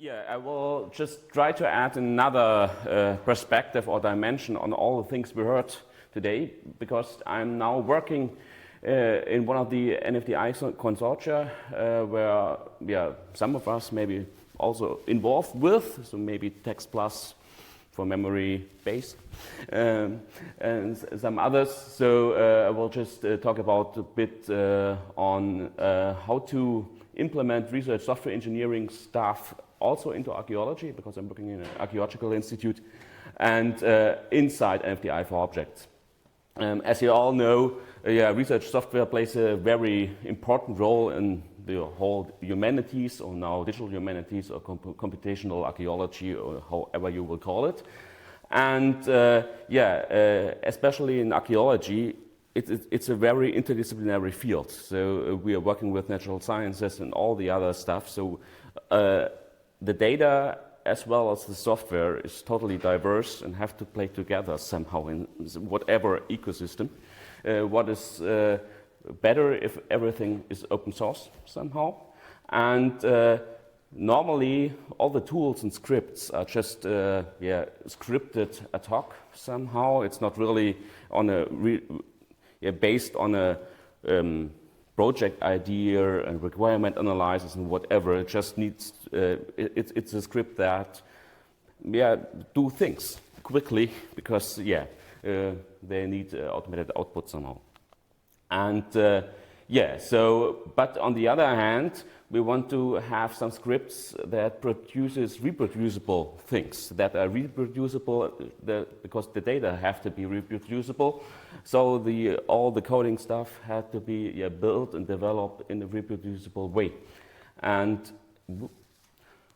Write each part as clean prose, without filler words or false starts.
Yeah, I will just try to add another perspective or dimension on all the things we heard today, because I'm now working in one of the NFDI consortia where some of us maybe also involved with, so maybe Text Plus for memory base, and some others. So I will just talk about a bit on how to implement research software engineering stuff also into archaeology, because I'm working in an archaeological institute, and inside NFDI4Objects. As you all know, research software plays a very important role in the whole humanities, or now digital humanities, or computational archaeology, or however you will call it. And especially in archaeology, it's a very interdisciplinary field. So we are working with natural sciences and all the other stuff. So the data as well as the software is totally diverse and have to play together somehow in whatever ecosystem. What is better if everything is open source somehow. And normally all the tools and scripts are just scripted ad hoc somehow. It's not really on a based on a project idea and requirement analysis and whatever. It just needs, it's a script that, do things quickly because, they need automated output somehow. And but on the other hand, we want to have some scripts that produces reproducible things, that are reproducible because the data have to be reproducible. So all the coding stuff had to be built and developed in a reproducible way. And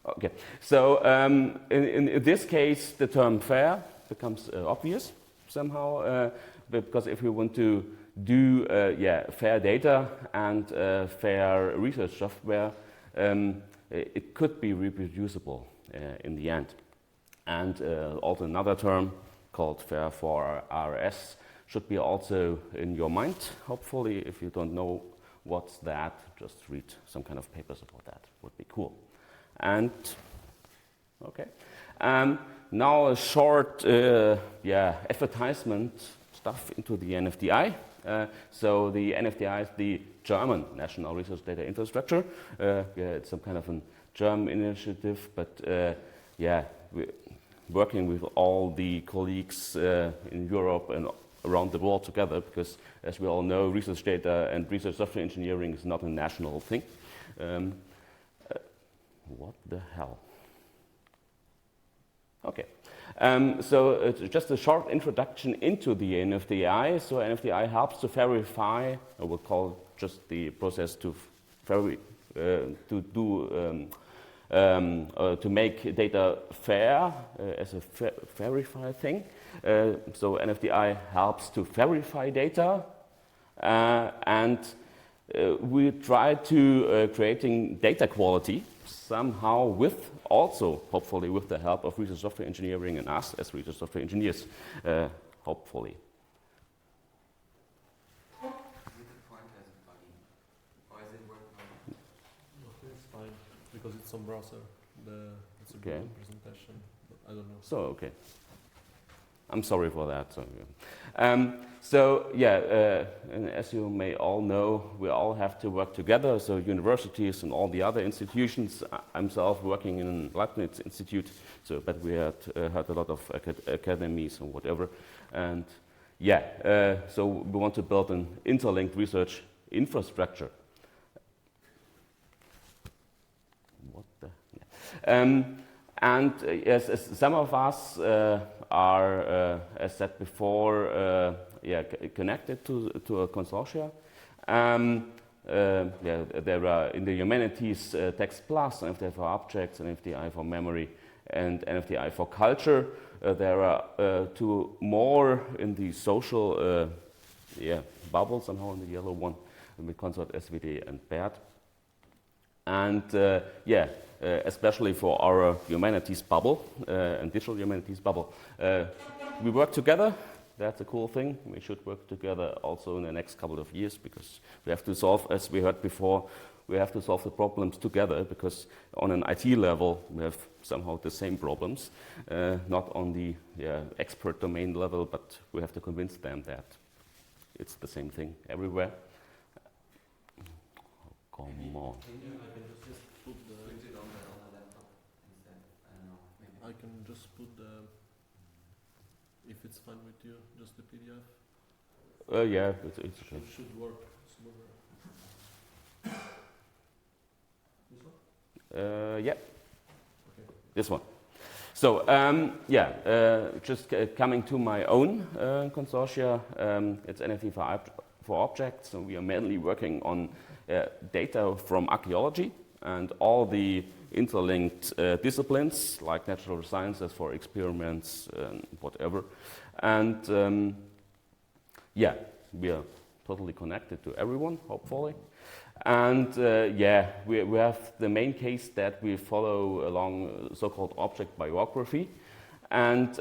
okay, so in this case, the term fair becomes obvious somehow, because if we want to do fair data and fair research software, it could be reproducible in the end. And also another term called fair for RS should be also in your mind. Hopefully, if you don't know what's that, just read some kind of papers about that. Would be cool. And okay, now a short advertisement stuff into the NFDI. So the NFDI is the German National Research Data Infrastructure. It's some kind of a German initiative, but we're working with all the colleagues in Europe and around the world together, because as we all know, research data and research software engineering is not a national thing. What the hell? Okay. So it's just a short introduction into the NFDI. So NFDI helps to verify, I will call just the process to make data fair as a verify thing. So NFDI helps to verify data, and we try to creating data quality somehow with also, hopefully, with the help of research software engineering and us as research software engineers, hopefully. Is it defined as a plugin? Or is it working? No, it's fine, because it's on browser. It's a Okay. good presentation, but I don't know. So, okay. I'm sorry for that. And as you may all know, we all have to work together. So universities and all the other institutions. I'm myself working in a Leibniz Institute. So, but we had a lot of academies and whatever. And so we want to build an interlinked research infrastructure. What the? Yeah. And yes, as some of us are, as said before, connected to a consortia. There are in the humanities Text Plus, NFDI4Objects, NFDI4Memory, and NFDI4Culture. There are two more in the social bubble, somehow in the yellow one, with Consort, SVD, and BERT. And especially for our humanities bubble and digital humanities bubble, we work together. That's a cool thing. We should work together also in the next couple of years, because we have to solve, as we heard before, we have to solve the problems together, because on an IT level we have somehow the same problems, not on the expert domain level, but we have to convince them that it's the same thing everywhere. Come on. I can just put the. Switch it on the laptop instead. I don't know. Maybe. I can just put the. If it's fine with you, just the PDF. Yeah, it's okay. It should work smoother. This one? Yeah, Okay. this one. So, just coming to my own consortia, it's NFDI4Objects, so we are mainly working on data from archaeology and all the interlinked disciplines like natural sciences for experiments and whatever. And we are totally connected to everyone, hopefully. And we have the main case that we follow along so-called object biography. And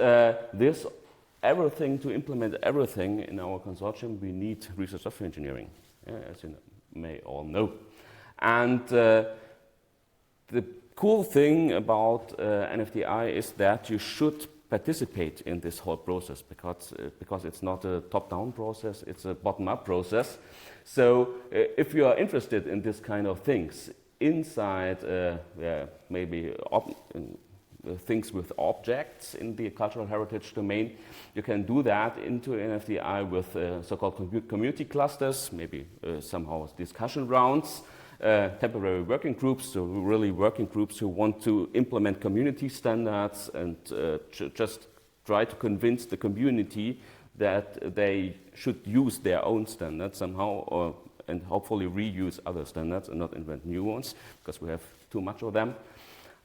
everything, to implement everything in our consortium, we need research software engineering, as you may all know. And the cool thing about NFDI is that you should participate in this whole process, because it's not a top-down process, it's a bottom-up process. So if you are interested in this kind of things inside maybe things with objects in the cultural heritage domain, you can do that into NFDI with so-called community clusters, maybe somehow discussion rounds, temporary working groups, so really working groups who want to implement community standards and just try to convince the community that they should use their own standards somehow, and hopefully reuse other standards and not invent new ones, because we have too much of them.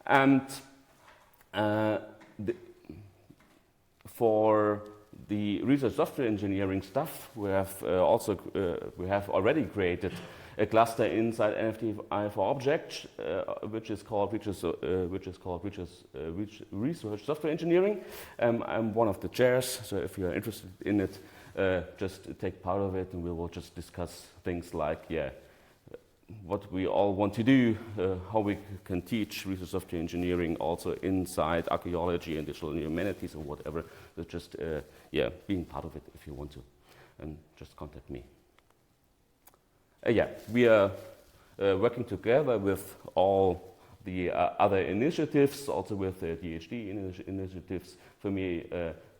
And for the research software engineering stuff, we have already created a cluster inside NFDI4Objects, which is called Research Software Engineering. I'm one of the chairs, so if you are interested in it, just take part of it, and we will just discuss things like, what we all want to do, how we can teach research software engineering also inside archaeology and digital humanities or whatever. So just being part of it if you want to, and just contact me. We are working together with all the other initiatives, also with the DHD initiatives. For me,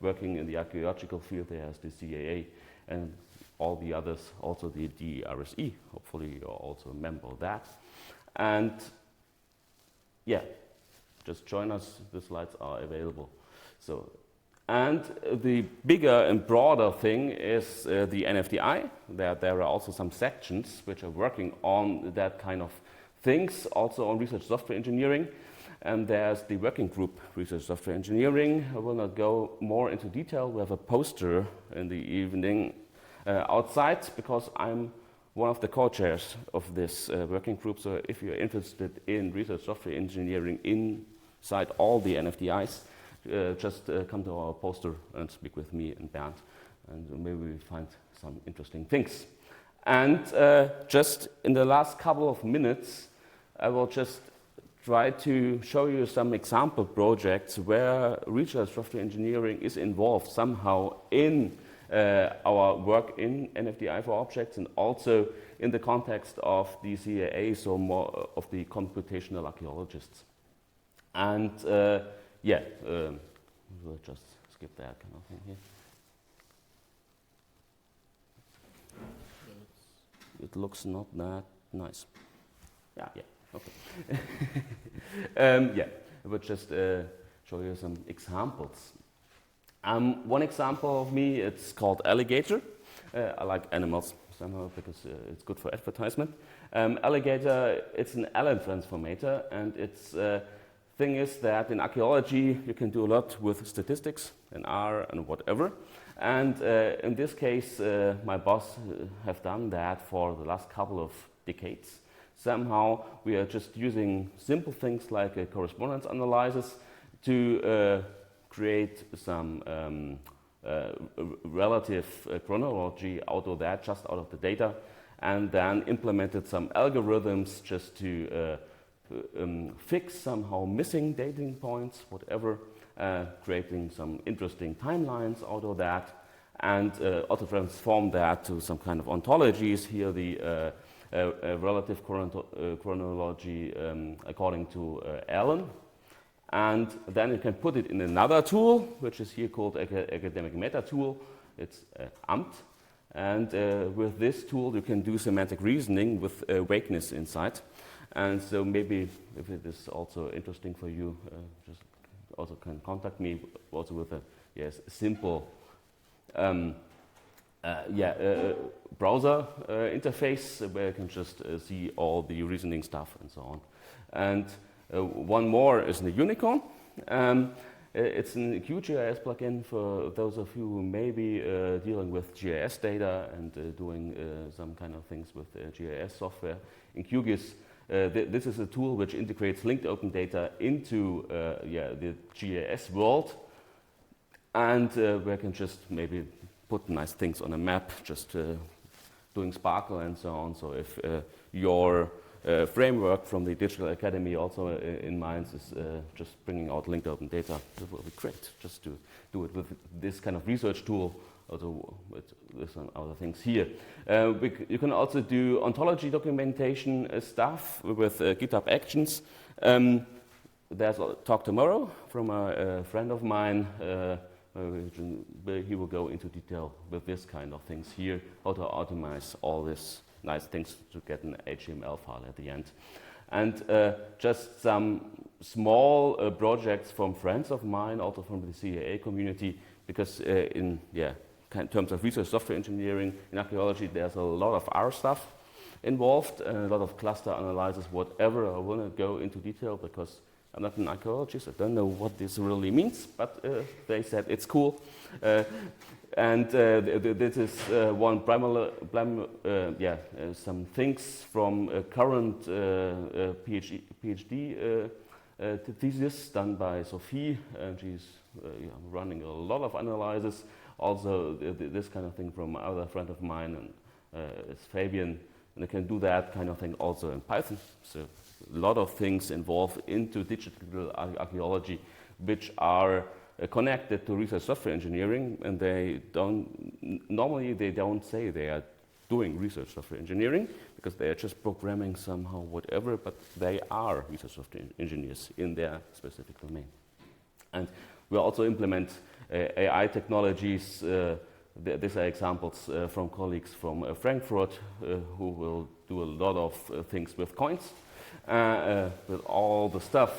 working in the archaeological field, there's the CAA, and all the others, also the de-RSE. Hopefully you're also a member of that. And just join us, the slides are available. So, and the bigger and broader thing is the NFDI. There are also some sections which are working on that kind of things, also on research software engineering. And there's the working group research software engineering. I will not go more into detail. We have a poster in the evening outside, because I'm one of the co-chairs of this working group. So if you're interested in research software engineering inside all the NFDIs, just come to our poster and speak with me and Bernd, and maybe we find some interesting things. And just in the last couple of minutes, I will just try to show you some example projects where research software engineering is involved somehow in our work in NFDI4Objects, and also in the context of the CAA, so more of the computational archaeologists. And we'll just skip that kind of thing here. It looks not that nice. Okay. I will just show you some examples. One example of me, it's called Alligator. I like animals somehow because it's good for advertisement. Alligator, it's an Allen transformator, and its thing is that in archaeology you can do a lot with statistics and R and whatever. And in this case, my boss have done that for the last couple of decades. Somehow we are just using simple things like a correspondence analysis to create some relative chronology out of that, just out of the data. and then implemented some algorithms just to fix somehow missing dating points, whatever, creating some interesting timelines out of that, and also transform that to some kind of ontologies. Here the relative chronology according to Allen. And then you can put it in another tool, which is here called academic meta tool. It's AMT. And with this tool, you can do semantic reasoning with vagueness inside. And so maybe if it is also interesting for you, just also can contact me also with a simple browser interface where you can just see all the reasoning stuff and so on. And one more is the Unicorn. It's a QGIS plugin for those of you who may be dealing with GIS data and doing some kind of things with GIS software. In QGIS, this is a tool which integrates linked open data into the GIS world, and where you can just maybe put nice things on a map, just doing Sparkle and so on. So if your framework from the Digital Academy also in mind is just bringing out linked open data, it will be great just to do it with this kind of research tool, also with some other things here. You can also do ontology documentation stuff with GitHub Actions. There's a talk tomorrow from a friend of mine. He will go into detail with this kind of things here, how to optimize all this nice things to get an HTML file at the end. And just some small projects from friends of mine, also from the CAA community, because in terms of research software engineering, in archaeology, there's a lot of R stuff involved, a lot of cluster analysis, whatever. I won't go into detail because I'm not an archaeologist, I don't know what this really means, but they said it's cool. And this is one some things from a current PhD thesis done by Sophie, and she's running a lot of analysis. Also, this kind of thing from another friend of mine, and it's Fabian, and I can do that kind of thing also in Python. So a lot of things involved into digital archaeology, which are connected to research software engineering, and normally they don't say they are doing research software engineering because they are just programming somehow whatever, but they are research software engineers in their specific domain. And we also implement AI technologies. These are examples from colleagues from Frankfurt who will do a lot of things with coins, with all the stuff,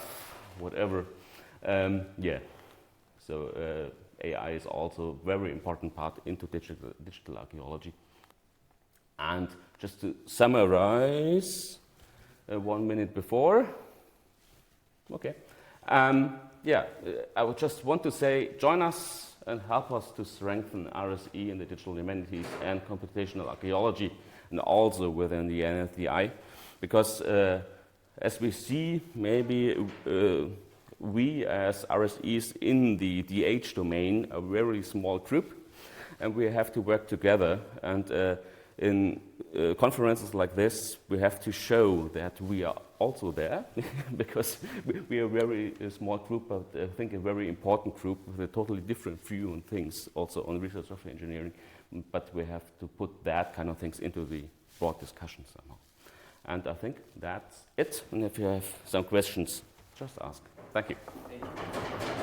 whatever. So AI is also a very important part into digital archaeology. And just to summarize, 1 minute before, okay. I would just want to say, join us and help us to strengthen RSE in the digital humanities and computational archaeology, and also within the NFDI, because as we see, maybe we as RSEs in the DH domain are a very small group, and we have to work together. And in conferences like this, we have to show that we are also there, because we are a very small group, but I think a very important group with a totally different view on things, also on research software engineering. But we have to put that kind of things into the broad discussion somehow. And I think that's it. And if you have some questions, just ask. Thank you. Thank you.